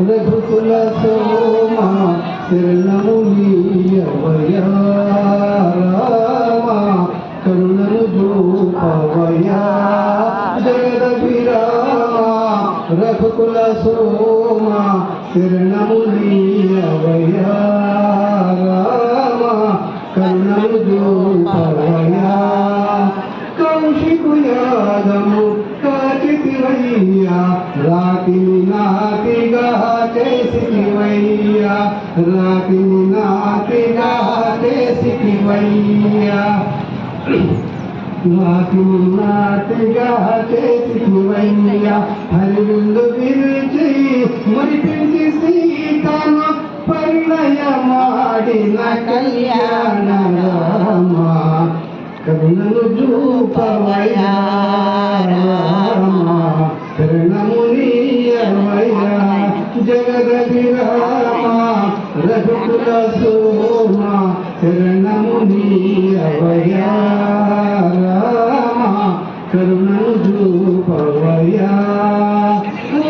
రఘుకుల సోమ శరణము నీయవయా రామ కరుణను చూపవయా జగదభిరామ రఘుకుల సోమ శరణము నీయవయా రామ కరుణను చూపవయా కౌశికు యాదము కాచితివయ్యా రాతిని నాతిగా చేసివయ్యా రాతిని నాతిగా చేసివయ్యా రాతిని నాతిగా చేసివయ్యా హరివిందు విరిచి మురిపించి సీతను పరిణయమాడిన కళ్యాణ రామ కరుణను చూపవయా రామ శరణము నీయవయా జగదభిరామ రఘుకుల సోమ శరణము నీయవయా రామ కరుణను చూపవయా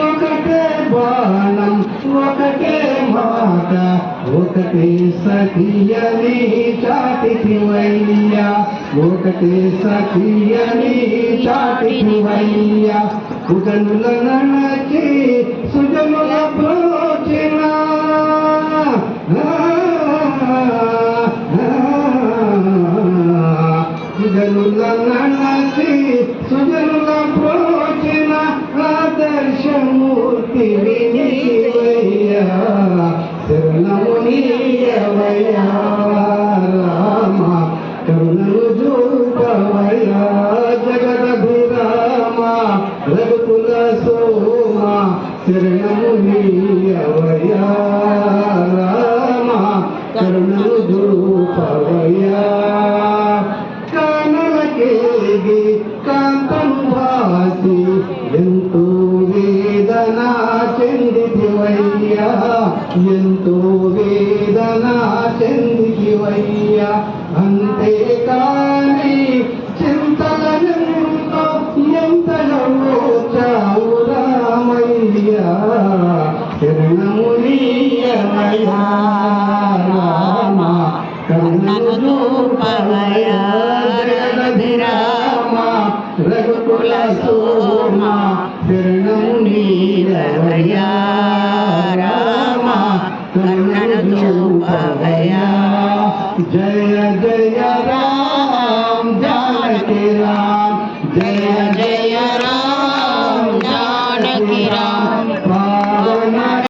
ఒకటే బాణం ఒకటే మాట ఒకటే సఖియని చాటివయ్యా ఒకటే సఖియని చాటివయ్యా సుజనుల ననకి సుజనుల ప్రోచిన సుజనుల ననకి సుజనుల ప్రోచిన ఆదర్శమూర్తి వినివయ్యా శరణము నీయవయా రామ కరుణను చూపవయా జగదభిరామ రఘుకుల సోమ శరణము నీయవయా రామ కరుణను చూపవయా కానలకేగి కాంతం భాసి ఎంతో వేదన చెందితివయ్యా ఎంతో వేదన చెందితివయ్యా అంతేకాని చింతలనెంతో ఎంతలో చావు రామయ్యా శరణము నీయవయా రామ కరుణను చూపవయా జగదభిరామ రఘుకుల సోమ శరణము నీయవయా రామ కరుణను చూపవయా జయ జయ రామ జానకి రామ జయ జయ